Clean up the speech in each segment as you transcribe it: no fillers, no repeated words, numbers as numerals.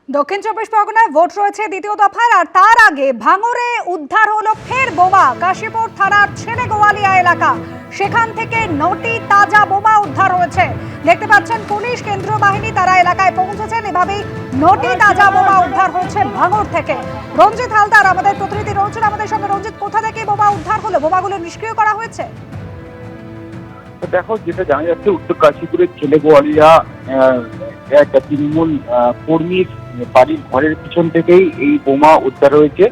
দক্ষিণ চব্বিশ পরগনায় ভোট রয়েছে দ্বিতীয় দফায়, আর তার আগে ভাঙড়ে উদ্ধার হলো ফের বোমা। কাশীপুর থানার ছেলে গোয়ালিয়া এলাকা, সেখান থেকে 9টি তাজা বোমা উদ্ধার হয়েছে। দেখতে পাচ্ছেন পুলিশ, কেন্দ্রীয় বাহিনী তারা এলাকায় পৌঁছেছেন। এভাবেই 9টি তাজা বোমা উদ্ধার হয়েছে ভাঙড় থেকে। রঞ্জিত হালদার আমাদের প্রতিনিধি রয়েছেন আমাদের সঙ্গে। রঞ্জিত, কোথা থেকে বোমা উদ্ধার হলো? বোমাগুলো নিষ্ক্রিয় করা হয়েছে? দেখো, যেটা জানা যাচ্ছে উত্তর কাশীপুরের ছেলে গোয়ালিয়া এক তৃণমূল কর্মীর বাড়ির ঘরের পিছন থেকেই এই বোমা উদ্ধার হয়েছে।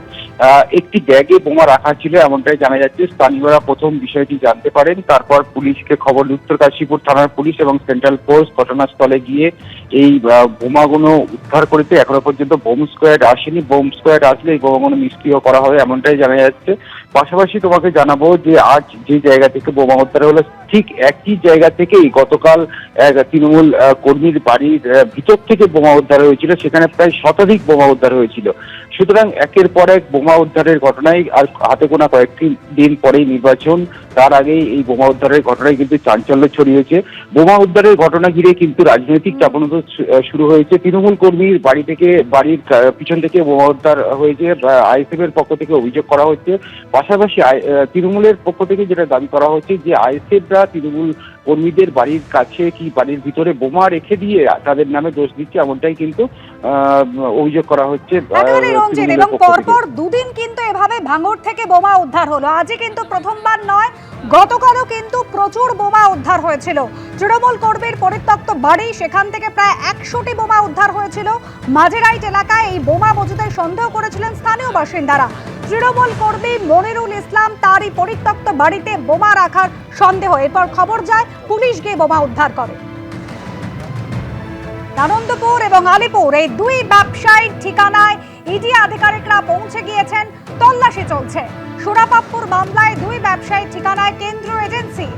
একটি ব্যাগে বোমা রাখা ছিল এমনটাই জানা যাচ্ছে। স্থানীয়রা প্রথম বিষয়টি জানতে পারেন, তারপর পুলিশকে খবর। উত্তর কাশীপুর থানার পুলিশ এবং সেন্ট্রাল ফোর্স ঘটনাস্থলে গিয়ে এই বোমাগুলো উদ্ধার করেছে। এখনো পর্যন্ত বোম স্কোয়াড আসেনি। বোম স্কোয়াড আসলে এই বোমাগুলো নিষ্ক্রিয় করা হবে এমনটাই জানা যাচ্ছে। পাশাপাশি তোমাকে জানাবো যে আজ যে জায়গা থেকে বোমা উদ্ধার হলো, ঠিক একই জায়গা থেকেই গতকাল এক তৃণমূল কর্মীর বাড়ির ভিতর থেকে বোমা উদ্ধার হয়েছিল। সেখানে প্রায় শতাধিক বোমা উদ্ধার হয়েছিল। সুতরাং একের পর এক বোমা উদ্ধারের ঘটনায়, আর হাতে গোনা কয়েকটি দিন পরেই নির্বাচন, তার আগেই এই বোমা উদ্ধারের ঘটনায় কিন্তু চাঞ্চল্য ছড়িয়েছে। বোমা উদ্ধারের ঘটনা ঘিরে কিন্তু রাজনৈতিক চাপানোতর শুরু হয়েছে। তৃণমূল কর্মীর বাড়ি থেকে, বাড়ির পিছন থেকে বোমা উদ্ধার হয়েছে। আইএসএফ এর পক্ষ থেকে অভিযোগ করা হচ্ছে। পাশাপাশি তৃণমূলের পক্ষ থেকে যেটা দাবি করা হচ্ছে যে আইএসএফরা তৃণমূল কর্মীদের বাড়ির কাছে কি বাড়ির ভিতরে বোমা রেখে দিয়ে তাদের নামে দোষ দিচ্ছে, এমনটাই কিন্তু অভিযোগ করা হচ্ছে। এবং পরপর দুদিন কিন্তু এভাবে ভাঙড় থেকে বোমা উদ্ধার হলো। আজই কিন্তু প্রথমবার নয়, গতকালও কিন্তু প্রচুর বোমা উদ্ধার হয়েছিল। তৃণমূল কর্মীর পরিত্যক্ত বাড়ি, সেখান থেকে প্রায় 100টি বোমা উদ্ধার হয়েছিল। মাঝেরাইট এলাকায় এই বোমা মজুদের সন্দেহ করেছিলেন স্থানীয় বাসিন্দারা। তৃণমূল কর্মী মনিরুল ইসলাম, তারই পরিত্যক্ত বাড়িতে বোমা রাখার সন্দেহ। এরপর খবর যায়, পুলিশ গিয়ে বোমা উদ্ধার করে। আনন্দপুর এবং আলিপুর এই দুই ব্যবসায়ীর ঠিকানায় ইডি আধিকারিকরা পৌঁছে গিয়েছেন। তল্লাশি চলছে। সুরাপাপ্পুর মামলায় দুই ব্যবসায়ীর ঠিকানায় কেন্দ্রীয় এজেন্সি।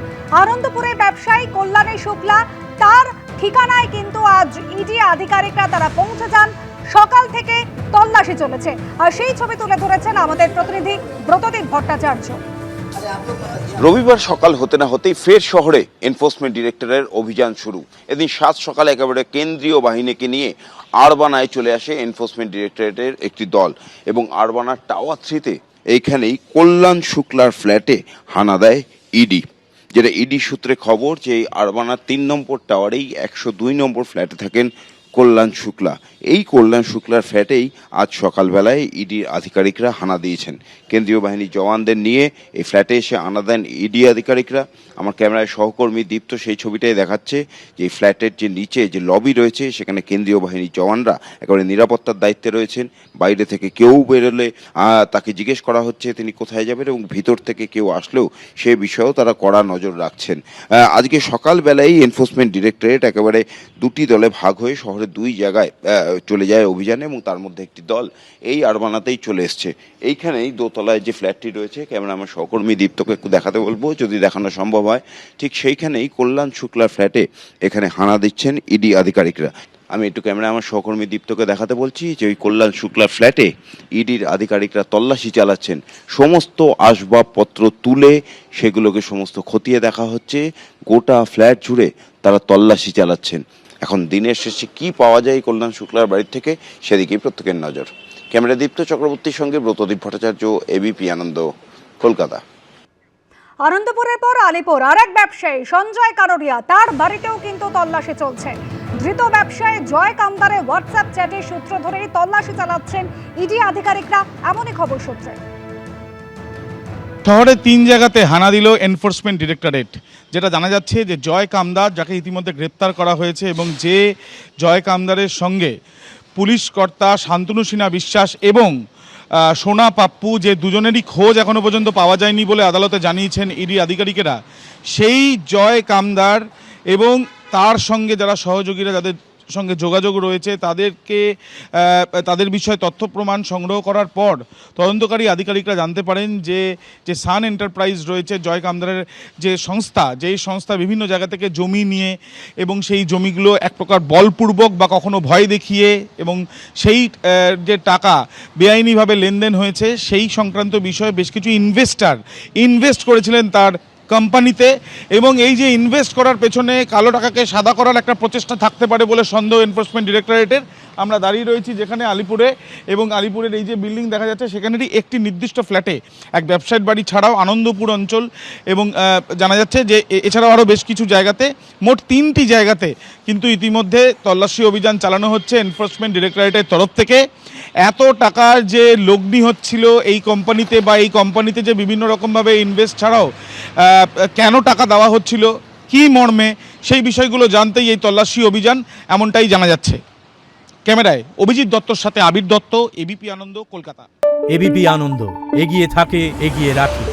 আনন্দপুরের ব্যবসায়ী কল্যাণী শুক্লা, তার ঠিকানায় কিন্তু আজ ইডি আধিকারিকরা তারা পৌঁছে যান। সকাল থেকে তল্লাশি চলেছে, আর সেই ছবি তুলে ধরেছেন আমাদের প্রতিনিধি ব্রতদীপ ভট্টাচার্য। রবিবার সকাল হতে না হতেই ফের শহরে এনফোর্সমেন্ট ডিরেক্টরের অভিযান শুরু। এদিন 7 সকালে একেবারে কেন্দ্রীয় বাহিনীকে নিয়ে আরবানায় চলে আসে এনফোর্সমেন্ট ডিরেক্টরেটের একটি দল এবং আরবানার টাওয়ার 3-তে এইখানেই কল্যাণ শুক্লার ফ্ল্যাটে হানা দেয় ইডি। যেটা ইডি সূত্রে খবর যে এই আরবানার 3 নম্বর টাওয়ারেই 102 নম্বর ফ্ল্যাটে থাকেন কল্যাণ শুক্লা। এই কল্যাণ শুক্লার ফ্ল্যাটেই আজ সকালবেলায় ইডির আধিকারিকরা হানা দিয়েছেন। কেন্দ্রীয় বাহিনীর জওয়ানদের নিয়ে এই ফ্ল্যাটে এসে হানা দেন ইডি আধিকারিকরা। আমার ক্যামেরায় সহকর্মী দীপ্ত সেই ছবিটাই দেখাচ্ছে যে এই ফ্ল্যাটের যে নিচে যে লবি রয়েছে সেখানে কেন্দ্রীয় বাহিনীর জওয়ানরা একেবারে নিরাপত্তার দায়িত্বে রয়েছেন। বাইরে থেকে কেউ বেরোলে তাকে জিজ্ঞেস করা হচ্ছে তিনি কোথায় যাবেন, এবং ভিতর থেকে কেউ আসলেও সে বিষয়েও তারা কড়া নজর রাখছেন। আজকে সকালবেলায় এনফোর্সমেন্ট ডিরেক্টরেট একেবারে 2টি দলে ভাগ হয়ে শহরের 2 জায়গায় চলে যায় অভিযানে, এবং তার মধ্যে একটি দল এই আরবানাতেই চলে এসছে। এইখানেই দোতলায় যে ফ্ল্যাটটি রয়েছে, ক্যামেরা আমার সহকর্মী দীপ্তকে একটু দেখাতে বলবো যদি দেখানো সম্ভব হয়। ঠিক সেইখানেই কল্যাণ শুক্লার ফ্ল্যাটে এখানে হানা দিচ্ছেন ইডি আধিকারিকরা। আমি একটু ক্যামেরা আমার সহকর্মী দীপ্তকে দেখাতে বলছি যে ওই কল্যাণ শুক্লার ফ্ল্যাটে ইডির আধিকারিকরা তল্লাশি চালাচ্ছেন। সমস্ত আসবাবপত্র তুলে সেগুলোকে সমস্ত খতিয়ে দেখা হচ্ছে। গোটা ফ্ল্যাট জুড়ে তারা তল্লাশি চালাচ্ছেন। এখন দিনের শেষে কি পাওয়া যায় কল্যাণ শুক্লার বাড়ির থেকে, সেদিকেই প্রত্যেকের নজর। ক্যামেরা দীপ্ত চক্রবর্তীর সঙ্গে ব্রতদীপ ভট্টাচার্য, এবিপি আনন্দ, কলকাতা। আনন্দপুরের পর আলিপুর আরেক ব্যবসায়ী সঞ্জয় কারোরিয়া, তার বাড়িতেও কিন্তু তল্লাশি চলছে। ধৃত ব্যবসায়ী জয় কামদারের হোয়াটসঅ্যাপ চ্যাটের সূত্র ধরেই তল্লাশি চালাচ্ছেন ইডি আধিকারিকরা, এমনই খবর সূত্রে। শহরে 3 জায়গাতে হানা দিল এনফোর্সমেন্ট ডিরেক্টরেট। যেটা জানা যাচ্ছে যে জয় কামদার, যাকে ইতিমধ্যে গ্রেপ্তার করা হয়েছে, এবং যে জয় কামদারের সঙ্গে পুলিশ কর্তা শান্তনু সিনহা বিশ্বাস এবং সোনা পাপ্পু, যে দুজনেরই খোঁজ এখনো পর্যন্ত পাওয়া যায়নি বলে আদালতে জানিয়েছেন ইডি আধিকারিকেরা, সেই জয় কামদার এবং তার সঙ্গে যারা সহযোগীরা, যাদের সঙ্গে যোগাযোগ রয়েছে, তাদের বিষয়ে তথ্য প্রমাণ সংগ্রহ করার পর তদন্তকারী আধিকারিকরা জানতে পারেন যে সান এন্টারপ্রাইজ রয়েছে জয় কামদারের যে সংস্থা, যেই সংস্থা বিভিন্ন জায়গা থেকে জমি নিয়ে এবং সেই জমিগুলো এক প্রকার বলপূর্বক বা কখনো ভয় দেখিয়ে এবং সেই যে টাকা বেআইনিভাবে লেনদেন হয়েছে সেই সংক্রান্ত বিষয়ে বেশ কিছু ইনভেস্ট করেছিলেন তার কোম্পানিতে, এবং এই যে ইনভেস্ট করার পেছনে কালো টাকাকে সাদা করার একটা প্রচেষ্টা থাকতে পারে বলে সন্দেহ এনফোর্সমেন্ট ডিরেক্টরেটের। আমরা দাঁড়িয়ে রয়েছি যেখানে আলিপুরে, এবং আলিপুরের এই যে বিল্ডিং দেখা যাচ্ছে সেখানেরই একটি নির্দিষ্ট ফ্ল্যাটে এক ব্যবসায়ীর বাড়ি ছাড়াও আনন্দপুর অঞ্চল এবং জানা যাচ্ছে যে এছাড়াও আরও বেশ কিছু জায়গাতে, মোট 3টি জায়গাতে কিন্তু ইতিমধ্যে তল্লাশি অভিযান চালানো হচ্ছে এনফোর্সমেন্ট ডিরেক্টরেটের তরফ থেকে। এত টাকার যে লগ্নি হচ্ছিল এই কোম্পানিতে, বা এই কোম্পানিতে যে বিভিন্ন রকমভাবে ইনভেস্ট ছাড়াও কেন টাকা দেওয়া হচ্ছিল, কী মর্মে, সেই বিষয়গুলো জানতেই এই তল্লাশি অভিযান, এমনটাই জানা যাচ্ছে। ক্যামেরায় অভিজিৎ দত্তর সাথে আবির দত্ত, এবিপি আনন্দ, কলকাতা। এবিপি আনন্দ, এগিয়ে থাকে, এগিয়ে রাখে।